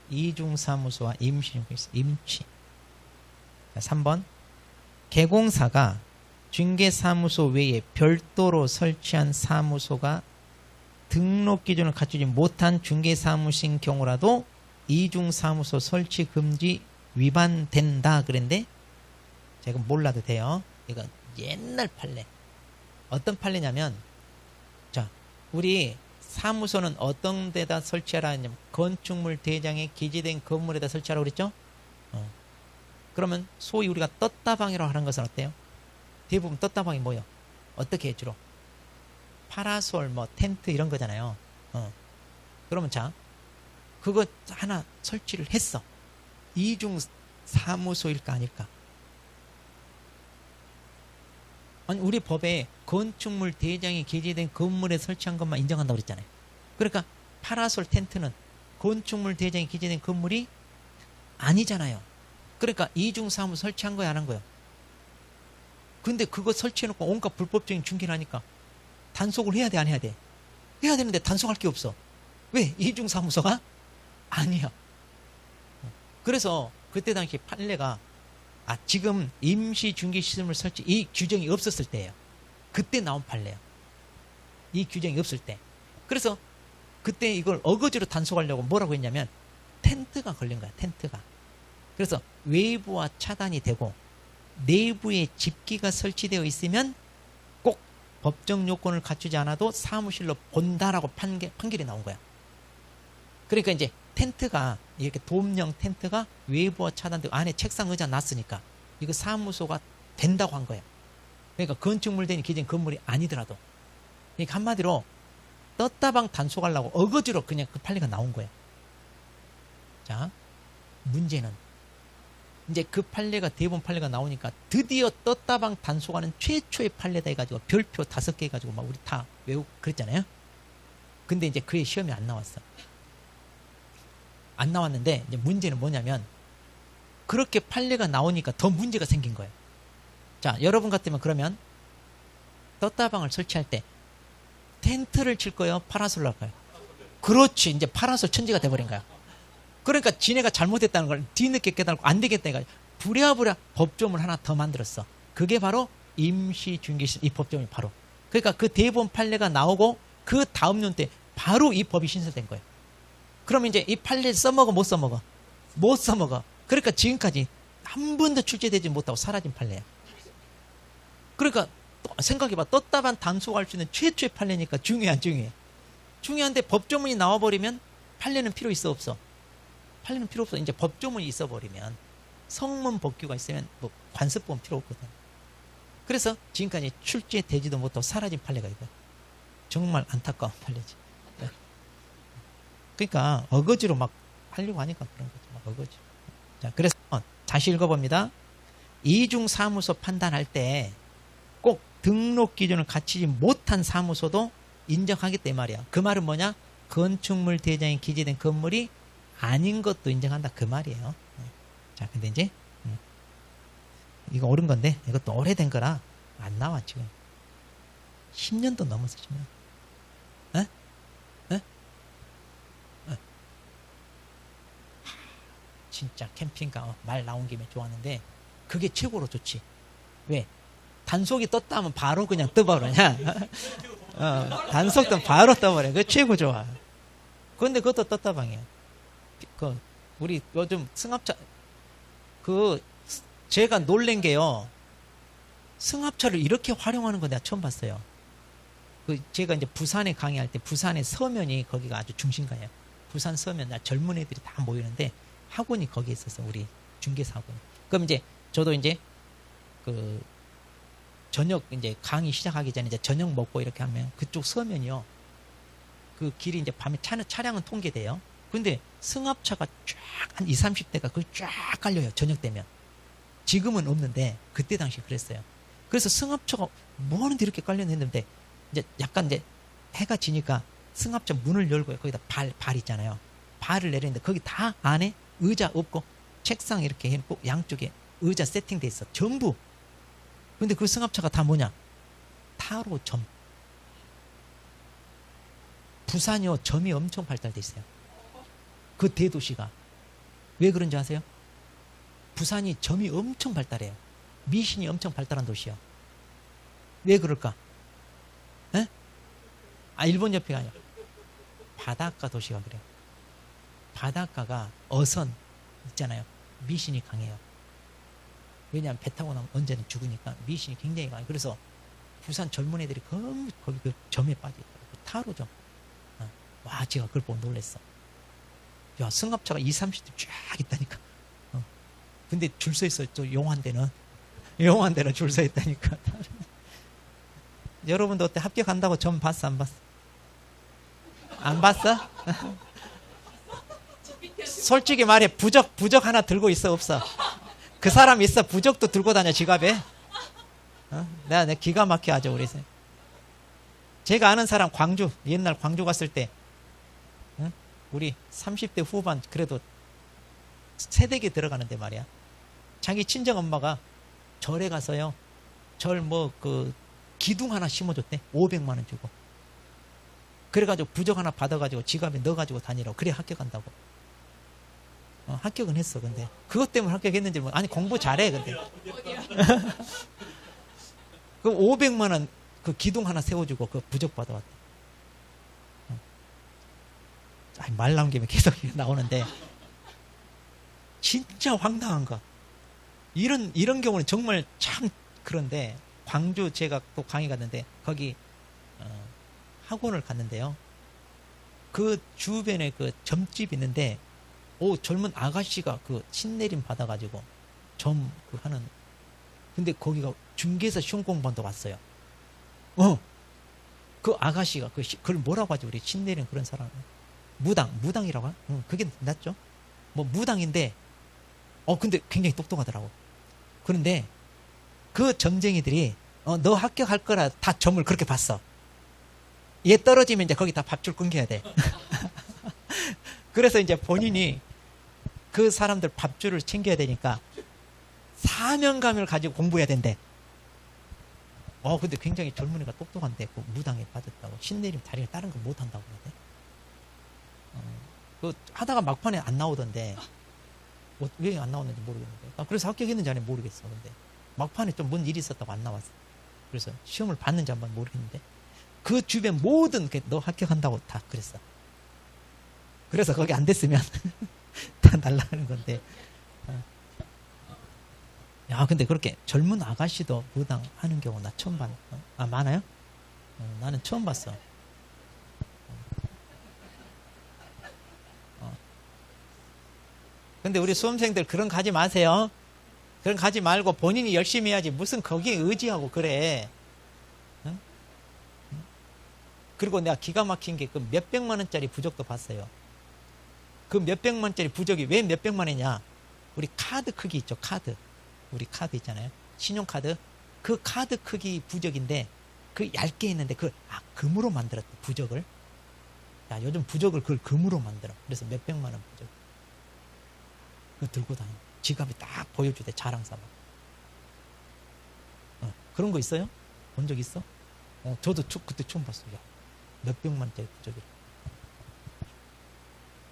이중사무소와 임치. 자, 3번. 개공사가 중개사무소 외에 별도로 설치한 사무소가 등록 기준을 갖추지 못한 중개사무소인 경우라도 이중사무소 설치 금지 위반된다 그랬는데, 제가 몰라도 돼요. 이거 옛날 판례. 어떤 판례냐면, 자, 우리 사무소는 어떤 데다 설치하라 했냐면 건축물 대장에 기재된 건물에다 설치하라고 그랬죠? 그러면 소위 우리가 떴다방이라고 하는 것은 어때요? 대부분 떴다방이 뭐예요? 어떻게 해 주로? 파라솔, 텐트 이런 거잖아요. 그러면 자, 그거 하나 설치를 했어. 이중 사무소일까 아닐까? 아니, 우리 법에 건축물 대장이 기재된 건물에 설치한 것만 인정한다고 그랬잖아요. 그러니까 파라솔 텐트는 건축물 대장이 기재된 건물이 아니잖아요. 그러니까 이중 사무소 설치한 거야, 안 한 거야? 근데 그거 설치해놓고 온갖 불법적인 중개를 하니까 단속을 해야 돼, 안 해야 돼? 해야 되는데 단속할 게 없어. 왜? 이중 사무소가 아니야. 그래서 그때 당시 판례가, 지금 임시 중개 시설물 설치 이 규정이 없었을 때예요. 그때 나온 판례예요. 이 규정이 없을 때. 그래서 그때 이걸 어거지로 단속하려고 뭐라고 했냐면 텐트가 걸린 거야. 텐트가. 그래서 외부와 차단이 되고 내부에 집기가 설치되어 있으면 꼭 법정 요건을 갖추지 않아도 사무실로 본다라고 판결이 나온 거야. 그러니까 이제 텐트가 이렇게 돔형 텐트가 외부와 차단되고 안에 책상 의자 놨으니까 이거 사무소가 된다고 한 거야. 그러니까 건축물 대니 기재된 건물이 아니더라도. 그러니까 한마디로 떴다방 단속하려고 어거지로 그냥 그 판례가 나온 거야. 자, 문제는 이제 그 판례가 대법원 판례가 나오니까 드디어 떴다방 단속하는 최초의 판례다 해가지고 별표 5개 해가지고 막 우리 다 외우고 그랬잖아요. 근데 이제 그의 시험이 안 나왔어. 안 나왔는데 이제 문제는 뭐냐면 그렇게 판례가 나오니까 더 문제가 생긴 거예요. 자, 여러분 같으면 그러면 떴다방을 설치할 때 텐트를 칠 거예요? 파라솔로 할까요? 그렇지. 이제 파라솔 천지가 돼버린 거야. 그러니까 지네가 잘못했다는 걸 뒤늦게 깨달고 안 되겠다 해가지고 부랴부랴 법조문을 하나 더 만들었어. 그게 바로 임시중개시 이 법조문이 바로. 그러니까 그 대법원 판례가 나오고 그 다음 년 때 바로 이 법이 신설된 거예요. 그럼 이제 이 판례를 써먹어 못 써먹어? 못 써먹어. 그러니까 지금까지 한 번도 출제되지 못하고 사라진 판례야. 그러니까 생각해봐. 떴다반 단속할 수 있는 최초의 판례니까 중요해 안 중요해? 중요한데 법조문이 나와버리면 판례는 필요 있어 없어? 판례는 필요 없어. 이제 법조문이 있어버리면 성문 법규가 있으면 뭐 관습보험 필요 없거든. 그래서 지금까지 출제되지도 못하고 사라진 판례가 있다. 정말 안타까운 판례지. 네. 그러니까 어거지로 막 하려고 하니까 그런 거죠. 막 어거지. 자, 그래서 다시 읽어봅니다. 이중사무소 판단할 때 꼭 등록 기준을 갖추지 못한 사무소도 인정하겠다 이 말이야. 그 말은 뭐냐? 건축물 대장에 기재된 건물이 아닌 것도 인정한다 그 말이에요. 자, 근데 이제 이거 옳은 건데 이것도 오래된 거라 안 나와 지금. 10년도 넘었어 10년. 에? 에? 에? 진짜 캠핑카 말 나온 김에 좋았는데 그게 최고로 좋지. 왜? 단속이 떴다 하면 바로 그냥 떠버리냐. 단속 뜨면 바로 떠버려. 그게 최고 좋아. 그런데 그것도 떴다 방이야. 우리 요즘 승합차 제가 놀란 게요. 승합차를 이렇게 활용하는 거 내가 처음 봤어요. 제가 이제 부산에 강의할 때 부산의 서면이 거기가 아주 중심가예요. 부산 서면 젊은 애들이 다 모이는데 학원이 거기에 있었어. 우리 중개사 학원. 그럼 이제 저도 이제 저녁 이제 강의 시작하기 전에 이제 저녁 먹고 이렇게 하면 그쪽 서면이요. 그 길이 이제 밤에 차량은 통제돼요. 근데 승합차가 쫙 한 20, 30대가 그 쫙 깔려요. 저녁 되면. 지금은 없는데 그때 당시 그랬어요. 그래서 승합차가 뭐 하는데 이렇게 깔려있는데 이제 약간 이제 해가 지니까 승합차 문을 열고요. 거기다 발 있잖아요. 발을 내리는데 거기 다 안에 의자 없고 책상 이렇게 해놓고 양쪽에 의자 세팅돼 있어. 전부. 근데 그 승합차가 다 뭐냐? 타로점. 부산이요. 점이 엄청 발달돼 있어요. 그 대도시가. 왜 그런지 아세요? 부산이 점이 엄청 발달해요. 미신이 엄청 발달한 도시요. 왜 그럴까? 에? 일본 옆에가 아니라 바닷가 도시가 그래요. 바닷가가 어선 있잖아요. 미신이 강해요. 왜냐하면 배 타고 나면 언제는 죽으니까 미신이 굉장히 강해요. 그래서 부산 젊은 애들이 거기 그 점에 빠져있더라고요. 타로점. 와, 제가 그걸 보고 놀랬어. 야, 승합차가 20, 30대 쫙 있다니까. 근데 줄 서 있어요. 또 용한 데는 줄 서 있다니까. 여러분도 어때? 합격한다고 점 봤어? 안 봤어? 안 봤어? 솔직히 말해. 부적 하나 들고 있어? 없어? 그 사람 있어? 부적도 들고 다녀 지갑에? 내가 기가 막혀 하죠 우리. 제가 아는 사람 옛날 광주 갔을 때 우리 30대 후반 그래도 세대기 들어가는데 말이야. 자기 친정 엄마가 절에 가서요. 절 기둥 하나 심어줬대. 500만 원 주고. 그래가지고 부적 하나 받아가지고 지갑에 넣어가지고 다니라고. 그래 합격한다고. 합격은 했어. 근데 그것 때문에 합격했는지 아니 공부 잘해 근데. 그 500만 원 그 기둥 하나 세워주고 그 부적 받아왔대. 말 나온 김에 계속 나오는데 진짜 황당한 거. 이런 경우는 정말 참 그런데 광주 제가 또 강의 갔는데 거기 학원을 갔는데요. 그 주변에 그 점집 있는데 젊은 아가씨가 그 신내림 받아가지고 하는. 근데 거기가 중개사 시험 공부한다 왔어요. 그 아가씨가 그걸 뭐라고 하죠? 우리 신내림 그런 사람. 무당이라고? 그게 낫죠? 무당인데, 근데 굉장히 똑똑하더라고. 그런데 그 점쟁이들이 너 합격할 거라 다 점을 그렇게 봤어. 얘 떨어지면 이제 거기 다 밥줄 끊겨야 돼. 그래서 이제 본인이 그 사람들 밥줄을 챙겨야 되니까 사명감을 가지고 공부해야 된대. 근데 굉장히 젊은이가 똑똑한데 그 무당에 빠졌다고. 신내림 다리를 다른 거 못한다고 그러는데. 하다가 막판에 안 나오던데. 왜 안 나왔는지 모르겠는데. 그래서 합격했는지 아닌지 모르겠어. 근데 막판에 좀 뭔 일이 있었다고 안 나왔어. 그래서 시험을 봤는지 한번 모르겠는데 그 주변 모든 너 합격한다고 다 그랬어. 그래서 거기 안 됐으면 다 날라가는 건데. 야, 근데 그렇게 젊은 아가씨도 무당 하는 경우 나 처음 봤네. 많아요? 나는 처음 봤어. 근데 우리 수험생들 그런 거 하지 마세요. 그런 거 하지 말고 본인이 열심히 해야지. 무슨 거기에 의지하고 그래. 응? 그리고 내가 기가 막힌 게 그 몇백만 원짜리 부적도 봤어요. 그 몇백만 원짜리 부적이 왜 몇백만 원이냐? 우리 카드 크기 있죠, 카드. 우리 카드 있잖아요. 신용카드. 그 카드 크기 부적인데, 그 얇게 있는데, 금으로 만들었대, 부적을. 야, 요즘 부적을 그걸 금으로 만들어. 그래서 몇백만 원 부적. 그거 들고 다녀. 지갑이 딱 보여주대, 자랑 삼아. 그런 거 있어요? 본 적 있어? 저도 그때 처음 봤어요. 야, 몇백만 원짜리 부적이라.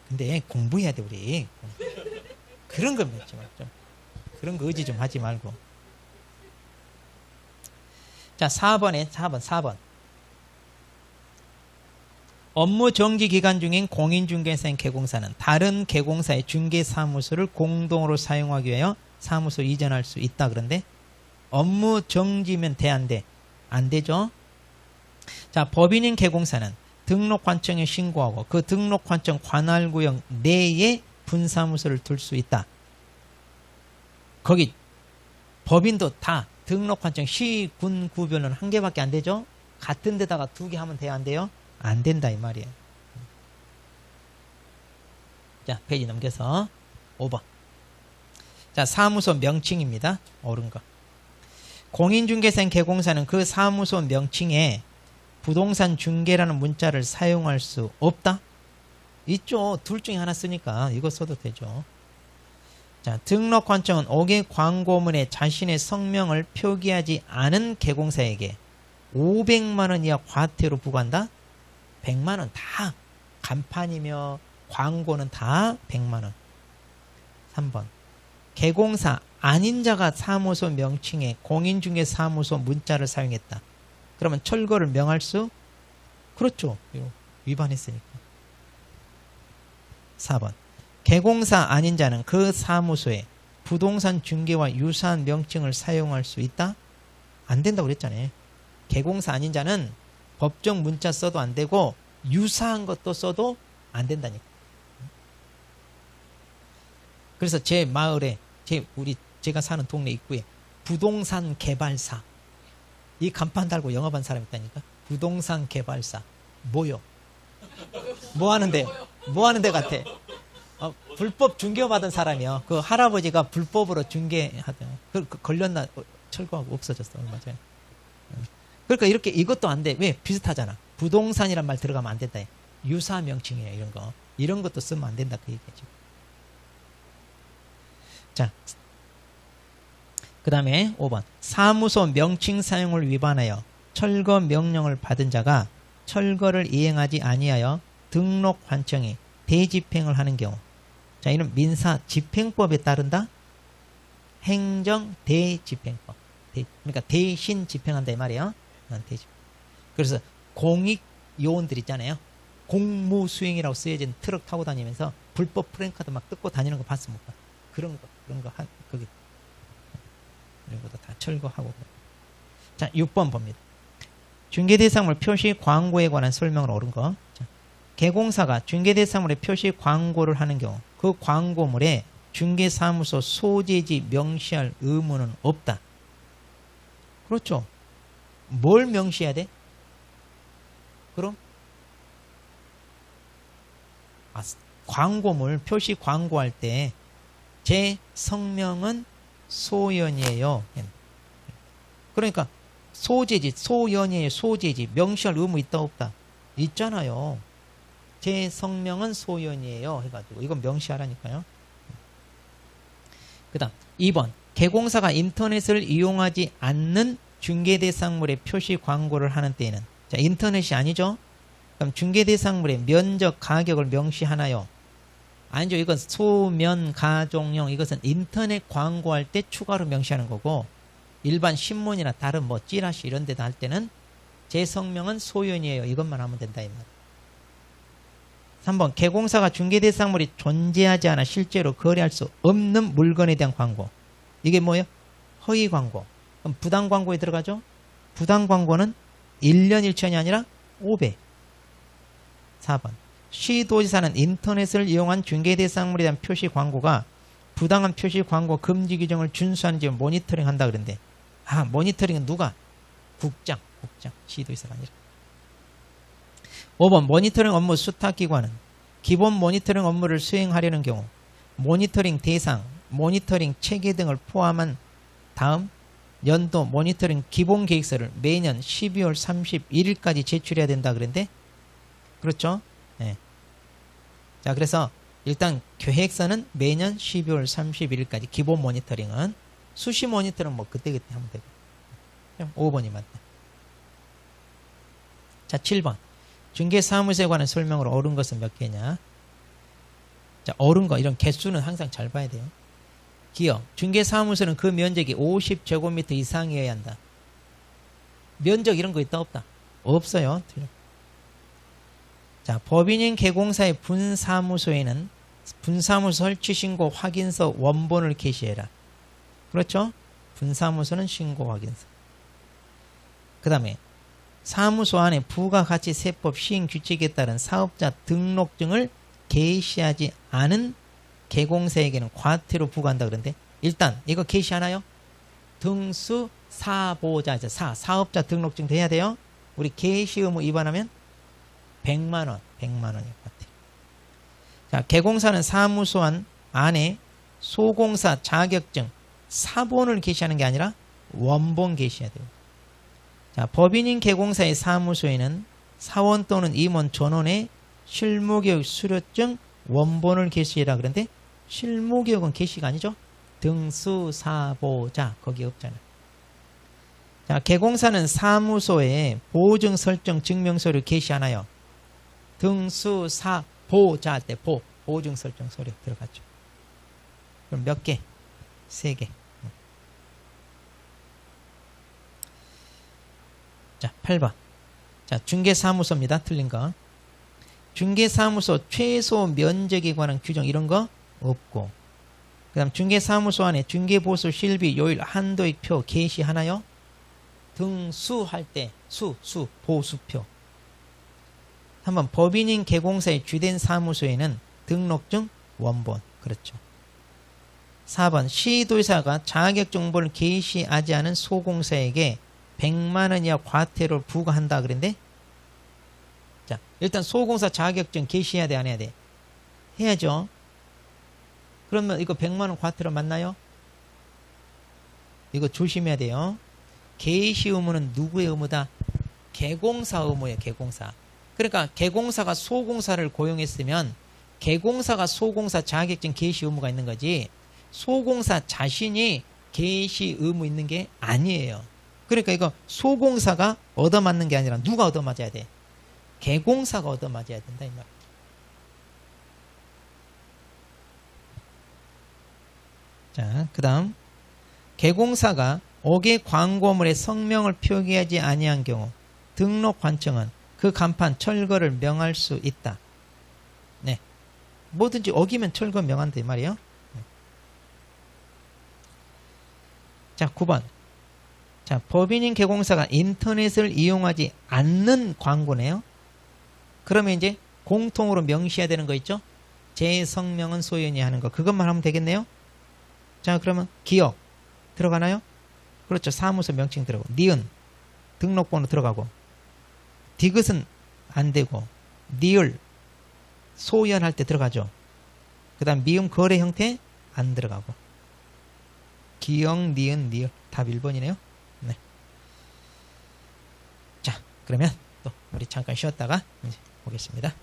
근데 공부해야 돼, 우리. 그런 거 맺지 말고. 그런 거 의지 좀 하지 말고. 자, 4번. 업무 정지 기간 중인 공인중개사인 개공사는 다른 개공사의 중개사무소를 공동으로 사용하기 위하여 사무소 이전할 수 있다. 그런데 업무 정지면 돼, 안 돼? 안 되죠? 자, 법인인 개공사는 등록관청에 신고하고 그 등록관청 관할구역 내에 분사무소를 둘 수 있다. 거기 법인도 다 등록관청 시, 군, 구별로는 한 개밖에 안 되죠? 같은 데다가 두 개 하면 돼요, 안 돼요? 안 된다 이 말이에요. 자, 페이지 넘겨서 5번. 자, 사무소 명칭입니다. 옳은 거. 공인중개사인 개공사는 그 사무소 명칭에 부동산 중개라는 문자를 사용할 수 없다? 있죠. 둘 중에 하나 쓰니까 이거 써도 되죠. 자, 등록관청은 5개 광고문에 자신의 성명을 표기하지 않은 개공사에게 500만 원 이하 과태료 부과한다? 100만 원 다. 간판이며 광고는 다 100만 원. 3번. 개공사 아닌 자가 사무소 명칭에 공인중개사무소 문자를 사용했다. 그러면 철거를 명할 수? 그렇죠. 위반했으니까. 4번. 개공사 아닌 자는 그 사무소에 부동산 중개와 유사한 명칭을 사용할 수 있다? 안 된다고 그랬잖아요. 개공사 아닌 자는 법정 문자 써도 안 되고 유사한 것도 써도 안 된다니까. 그래서 제 마을에 제가 사는 동네 입구에 부동산 개발사 이 간판 달고 영업한 사람 있다니까. 부동산 개발사 뭐요? 뭐 하는데 같아? 불법 중개받은 사람이요. 그 할아버지가 불법으로 중개하던 걸렸나 철거하고 없어졌어 얼마 전에. 그러니까 이렇게 이것도 안 돼. 왜? 비슷하잖아. 부동산이란 말 들어가면 안 된다. 유사 명칭이에요. 이런 거. 이런 것도 쓰면 안 된다. 그 얘기죠. 자, 그 다음에 5번. 사무소 명칭 사용을 위반하여 철거 명령을 받은 자가 철거를 이행하지 아니하여 등록관청이 대집행을 하는 경우. 자, 이는 민사집행법에 따른다. 행정대집행법. 그러니까 대신 집행한다 이 말이에요. 그래서 공익요원들 있잖아요. 공무수행이라고 쓰여진 트럭 타고 다니면서 불법 프랜카드 막 뜯고 다니는 거 봤습니까? 그런 거 거기 이런 것도 다 철거하고. 자, 6번 봅니다. 중개대상물 표시 광고에 관한 설명을 옳은 거. 자, 개공사가 중개대상물에 표시 광고를 하는 경우 그 광고물에 중개사무소 소재지 명시할 의무는 없다. 그렇죠. 뭘 명시해야 돼? 그럼? 광고물, 표시 광고할 때 제 성명은 소연이에요. 그러니까 소재지, 소연이에요. 소재지. 명시할 의무 있다 없다? 있잖아요. 제 성명은 소연이에요. 해가지고 이건 명시하라니까요. 그 다음 2번. 개공사가 인터넷을 이용하지 않는 중개대상물의 표시 광고를 하는 때에는, 자, 인터넷이 아니죠? 그럼 중개대상물의 면적 가격을 명시하나요? 아니죠. 이건 소면 가종용, 이것은 인터넷 광고할 때 추가로 명시하는 거고, 일반 신문이나 다른 뭐 찌라시 이런 데다 할 때는 제 성명은 소연이에요. 이것만 하면 된다 이 말. 3번. 개공사가 중개대상물이 존재하지 않아 실제로 거래할 수 없는 물건에 대한 광고. 이게 뭐예요? 허위 광고. 그럼 부당 광고에 들어가죠? 부당 광고는 1년 1천이 아니라 5배. 4번. 시도지사는 인터넷을 이용한 중개대상물에 대한 표시 광고가 부당한 표시 광고 금지 규정을 준수하는지 모니터링 한다 그랬는데, 모니터링은 누가? 국장, 시도의사가 아니라. 5번 모니터링 업무 수탁기관은 기본 모니터링 업무를 수행하려는 경우 모니터링 대상, 모니터링 체계 등을 포함한 다음 연도 모니터링 기본 계획서를 매년 12월 31일까지 제출해야 된다 그랬는데, 그렇죠? 네. 자, 그래서 일단 계획서는 매년 12월 31일까지, 기본 모니터링은. 수시 모니터링은 뭐 그때그때 하면 되고. 5번이 맞다. 자, 7번. 중개사무소에 관한 설명으로 옳은 것은 몇 개냐? 자, 옳은 거, 이런 개수는 항상 잘 봐야 돼요. 기업, 중개사무소는 그 면적이 50제곱미터 이상이어야 한다. 면적 이런 거 있다 없다? 없어요. 틀려. 자, 법인인 개공사의 분사무소에는 분사무소 설치 신고 확인서 원본을 게시해라. 그렇죠? 분사무소는 신고 확인서. 그 다음에 사무소 안에 부가가치세법 시행 규칙에 따른 사업자 등록증을 게시하지 않은 개공사에게는 과태료 부과한다 그러는데, 일단 이거 게시하나요? 등수 사보자죠. 사업자 등록증 돼야 돼요. 우리 게시 의무 위반하면 100만원, 100만원이요. 자, 개공사는 사무소 안에 소공사 자격증 사본을 게시하는 게 아니라 원본 게시해야 돼요. 자, 법인인 개공사의 사무소에는 사원 또는 임원 전원의 실무교육 수료증 원본을 게시해라 그런데, 실무교육은 게시가 아니죠. 등수사보자 거기 없잖아요. 자, 개공사는 사무소에 보증 설정 증명서를 게시하나요? 등수사보자 할 때 보증 설정 서류 들어갔죠. 그럼 몇 개? 3개. 자, 8번. 자, 중개사무소입니다. 틀린 거. 중개사무소 최소 면적에 관한 규정 이런 거 없고, 그 다음 중개사무소 안에 중개보수 실비 요일 한도익 표 게시하나요? 등수할 때 보수표. 한번 법인인 개공사의 주된 사무소에는 등록증 원본. 그렇죠. 4번 시도의사가 자격정보를 게시하지 않은 소공사에게 100만원 이하 과태료를 부과한다 그랬는데, 자, 일단 소공사 자격증 게시해야 돼 안 해야 돼? 해야죠. 그러면 이거 100만원 과태료 맞나요? 이거 조심해야 돼요. 게시 의무는 누구의 의무다? 개공사 의무예요. 개공사. 그러니까 개공사가 소공사를 고용했으면 개공사가 소공사 자격증 게시 의무가 있는 거지, 소공사 자신이 게시 의무 있는 게 아니에요. 그러니까 이거 소공사가 얻어맞는 게 아니라 누가 얻어맞아야 돼? 개공사가 얻어맞아야 된다 이 말. 자, 그 다음 개공사가 옥외 광고물에 성명을 표기하지 아니한 경우 등록관청은 그 간판 철거를 명할 수 있다. 네, 뭐든지 어기면 철거 명한다 이 말이에요. 자, 9번. 자, 법인인 개공사가 인터넷을 이용하지 않는 광고네요. 그러면 이제 공통으로 명시해야 되는 거 있죠? 제 성명은 소연이 하는 거. 그것만 하면 되겠네요. 자, 그러면 기업 들어가나요? 그렇죠. 사무소 명칭 들어가고, 니은 등록번호 들어가고, 디귿은 안 되고, 니을 소연할 때 들어가죠. 그 다음 미음 거래 형태 안 들어가고, 기역, 니은, 니을 답 1번이네요. 네. 자, 그러면 또 우리 잠깐 쉬었다가 이제 보겠습니다.